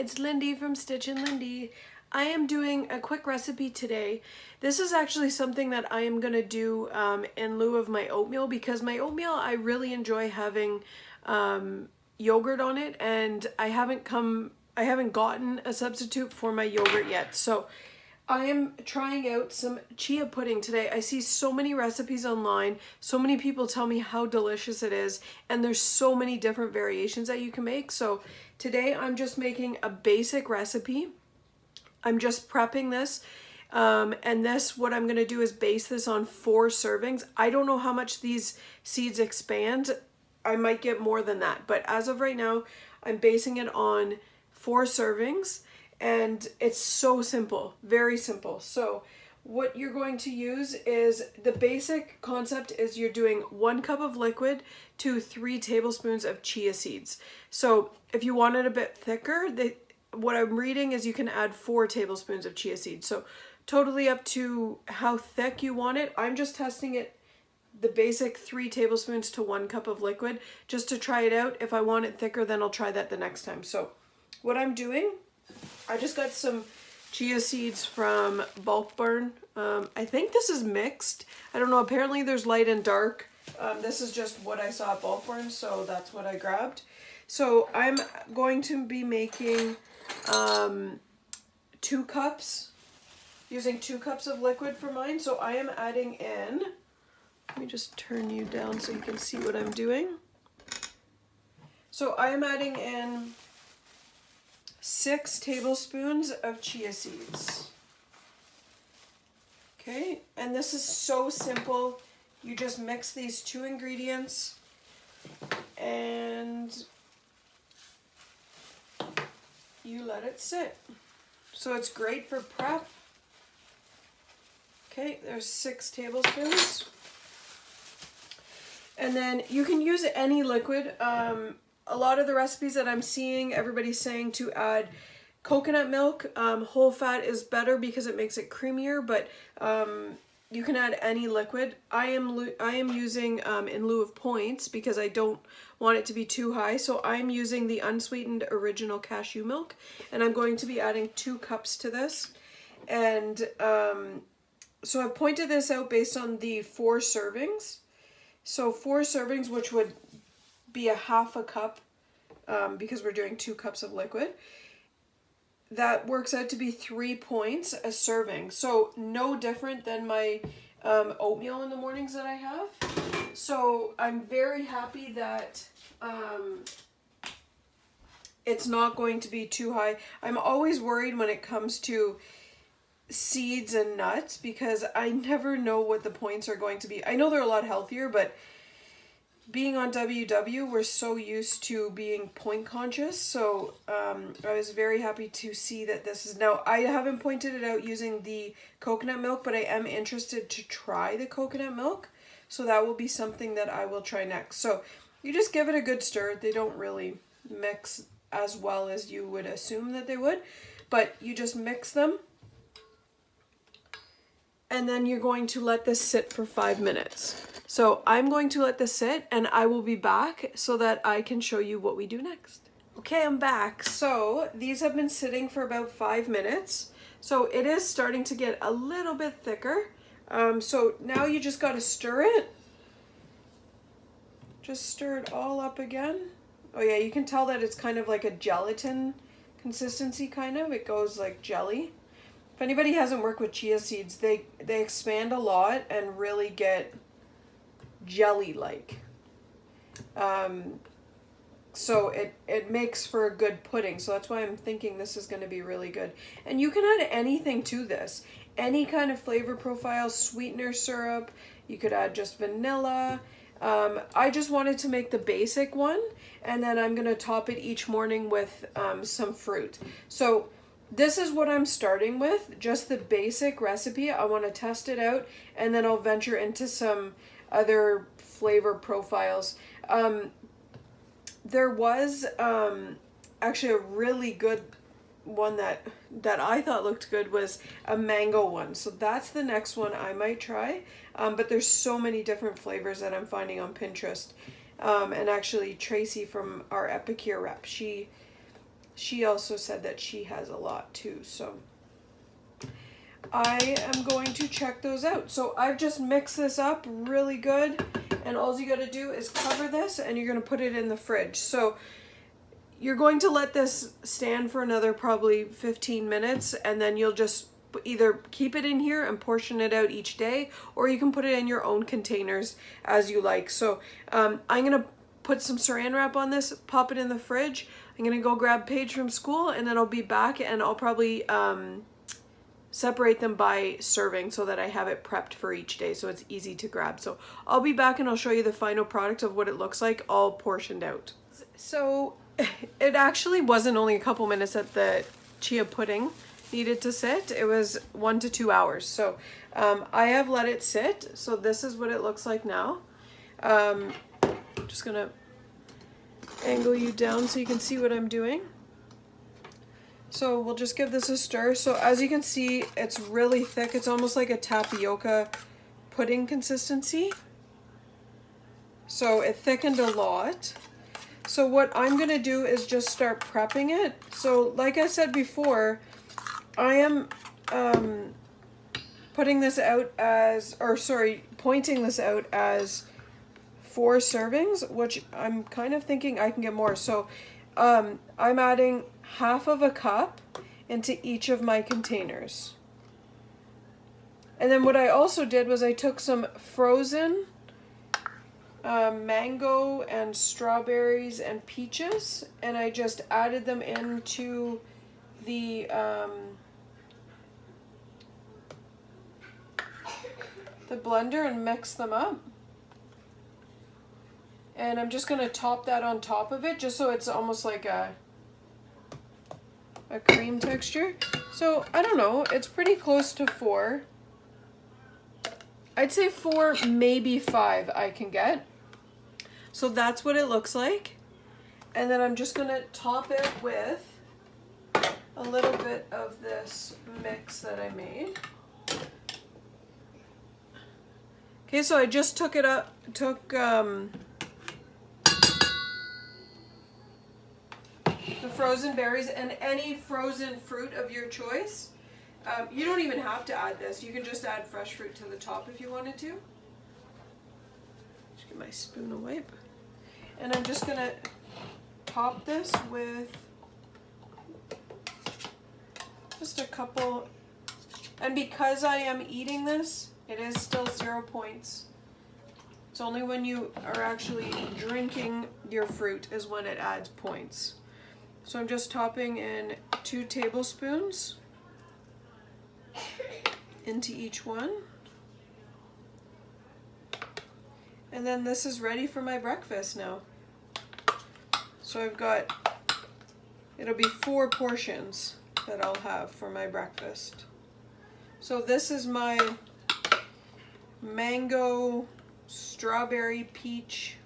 it's Lindy from Stitchin' Lindy. I am doing a quick recipe today. This is actually something that I am gonna do in lieu of my oatmeal, because my oatmeal, I really enjoy having yogurt on it, and I haven't gotten a substitute for my yogurt yet. So I am trying out some chia pudding today. I see so many recipes online. So many people tell me how delicious it is, and there's so many different variations that you can make. So today I'm just making a basic recipe. I'm just prepping this. And what I'm gonna do is base this on 4 servings. I don't know how much these seeds expand. I might get more than that, but as of right now, I'm basing it on 4 servings. And it's so simple, very simple. So what you're going to use is, the basic concept is you're doing 1 cup of liquid to 3 tablespoons of chia seeds. So if you want it a bit thicker, what I'm reading is you can add 4 tablespoons of chia seeds. So totally up to how thick you want it. I'm just testing it, the basic 3 tablespoons to 1 cup of liquid, just to try it out. If I want it thicker, then I'll try that the next time. So what I'm doing, I just got some chia seeds from Bulk Barn. I think this is mixed. I don't know. Apparently there's light and dark. This is just what I saw at Bulk Barn, so that's what I grabbed. So I'm going to be making 2 cups, using 2 cups of liquid for mine. So I am adding in, let me just turn you down so you can see what I'm doing. So I am adding in 6 tablespoons of chia seeds. Okay, and this is so simple. You just mix these 2 ingredients and you let it sit. So it's great for prep. Okay, there's 6 tablespoons. And then you can use any liquid. A lot of the recipes that I'm seeing, everybody's saying to add coconut milk. Whole fat is better because it makes it creamier, but you can add any liquid. I am using in lieu of points, because I don't want it to be too high. So I'm using the unsweetened original cashew milk, and I'm going to be adding 2 cups to this. And so I've pointed this out based on the 4 servings. So 4 servings, which would be a half a cup, because we're doing 2 cups of liquid. That works out to be 3 points a serving. So no different than my oatmeal in the mornings that I have. So I'm very happy that it's not going to be too high. I'm always worried when it comes to seeds and nuts, because I never know what the points are going to be. I know they're a lot healthier, but being on WW, we're so used to being point conscious. So I was very happy to see that this is, now I haven't pointed it out using the coconut milk, but I am interested to try the coconut milk. So that will be something that I will try next. So you just give it a good stir. They don't really mix as well as you would assume that they would, but you just mix them. And then you're going to let this sit for 5 minutes. So I'm going to let this sit, and I will be back so that I can show you what we do next. Okay, I'm back. So these have been sitting for about 5 minutes. So it is starting to get a little bit thicker. So now you just got to stir it. Just stir it all up again. Oh yeah, you can tell that it's kind of like a gelatin consistency, kind of. It goes like jelly. If anybody hasn't worked with chia seeds, they expand a lot and really get jelly-like. So it makes for a good pudding. So that's why I'm thinking this is going to be really good. And you can add anything to this. Any kind of flavor profile, sweetener syrup. You could add just vanilla. I just wanted to make the basic one. And then I'm going to top it each morning with some fruit. So this is what I'm starting with, just the basic recipe. I want to test it out, and then I'll venture into some other flavor profiles. There was actually a really good one that I thought looked good, was a mango one. So that's the next one I might try. But there's so many different flavors that I'm finding on Pinterest. And actually Tracy from our Epicure rep, she she also said that she has a lot too. So I am going to check those out. So I've just mixed this up really good, and all you got to do is cover this and you're going to put it in the fridge. So you're going to let this stand for another probably 15 minutes, and then you'll just either keep it in here and portion it out each day, or you can put it in your own containers as you like. So I'm going to put some saran wrap on this, pop it in the fridge. I'm going to go grab Paige from school, and then I'll be back, and I'll probably separate them by serving so that I have it prepped for each day so it's easy to grab. So I'll be back and I'll show you the final product of what it looks like all portioned out. So it actually wasn't only a couple minutes that the chia pudding needed to sit. It was 1 to 2 hours. So I have let it sit. So this is what it looks like now. Just gonna angle you down so you can see what I'm doing. So we'll just give this a stir. So as you can see, it's really thick. It's almost like a tapioca pudding consistency. So it thickened a lot. So what I'm going to do is just start prepping it. So like I said before, I am pointing this out as 4 servings, which I'm kind of thinking I can get more. So I'm adding half of a cup into each of my containers. And then what I also did was I took some frozen mango and strawberries and peaches, and I just added them into the blender and mixed them up. And I'm just going to top that on top of it just so it's almost like a cream texture. So I don't know, it's pretty close to 4. I'd say 4, maybe 5 I can get. So that's what it looks like. And then I'm just going to top it with a little bit of this mix that I made. Okay, so I just took the frozen berries and any frozen fruit of your choice. You don't even have to add this. You can just add fresh fruit to the top if you wanted to. Just get my spoon a wipe. And I'm just going to top this with just a couple. And because I am eating this, it is still 0 points. It's only when you are actually drinking your fruit is when it adds points. So I'm just topping in 2 tablespoons into each one. And then this is ready for my breakfast now. So I've got, it'll be 4 portions that I'll have for my breakfast. So this is my mango, strawberry, peach,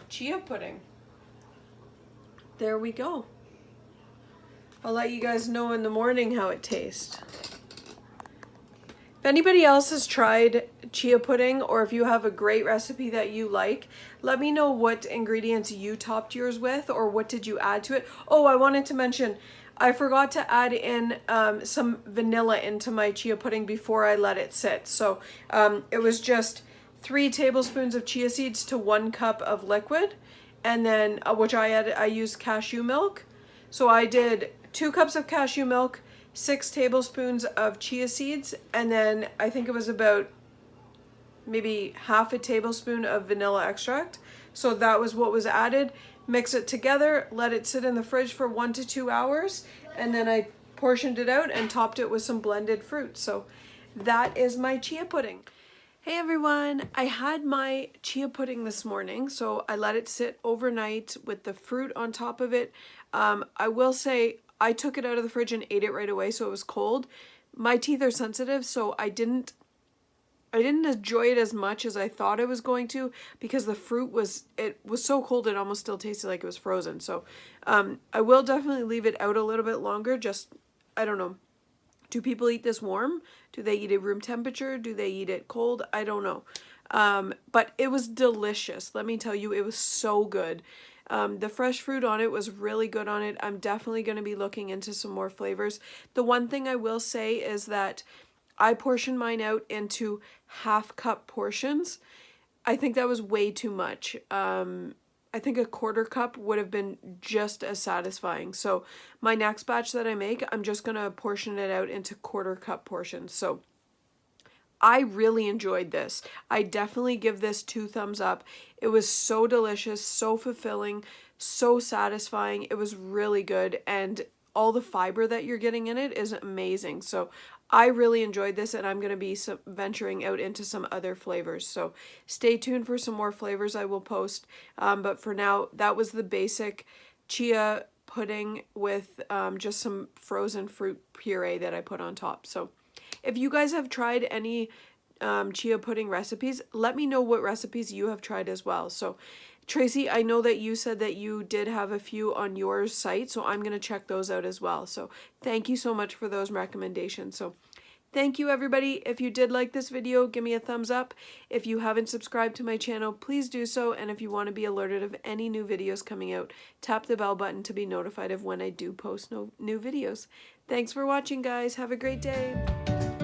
chia pudding. There we go. I'll let you guys know in the morning how it tastes. If anybody else has tried chia pudding, or if you have a great recipe that you like, let me know what ingredients you topped yours with, or what did you add to it. Oh, I wanted to mention, I forgot to add in some vanilla into my chia pudding before I let it sit. So it was just 3 tablespoons of chia seeds to 1 cup of liquid. And then, which I used cashew milk. So I did 2 cups of cashew milk, 6 tablespoons of chia seeds, and then I think it was about maybe half a tablespoon of vanilla extract. So that was what was added. Mix it together, let it sit in the fridge for 1 to 2 hours, and then I portioned it out and topped it with some blended fruit. So that is my chia pudding. Hey everyone, I had my chia pudding this morning, so I let it sit overnight with the fruit on top of it. I will say I took it out of the fridge and ate it right away, so it was cold. My teeth are sensitive, so I didn't enjoy it as much as I thought I was going to, because the fruit was so cold it almost still tasted like it was frozen. So I will definitely leave it out a little bit longer. Just, I don't know. Do people eat this warm? Do they eat it room temperature? Do they eat it cold? I don't know. But it was delicious. Let me tell you, it was so good. The fresh fruit on it was really good on it. I'm definitely going to be looking into some more flavors. The one thing I will say is that I portioned mine out into half-cup portions. I think that was way too much. I think a quarter cup would have been just as satisfying. So my next batch that I make, I'm just going to portion it out into quarter cup portions. So I really enjoyed this. I definitely give this 2 thumbs up. It was so delicious, so fulfilling, so satisfying. It was really good, and all the fiber that you're getting in it is amazing. So I really enjoyed this, and I'm going to be venturing out into some other flavors. So stay tuned for some more flavors I will post. But for now, that was the basic chia pudding with just some frozen fruit puree that I put on top. So if you guys have tried any chia pudding recipes, let me know what recipes you have tried as well. So Tracy, I know that you said that you did have a few on your site, so I'm going to check those out as well. So thank you so much for those recommendations. So thank you, everybody. If you did like this video, give me a thumbs up. If you haven't subscribed to my channel, please do so. And if you want to be alerted of any new videos coming out, tap the bell button to be notified of when I do post new videos. Thanks for watching, guys. Have a great day.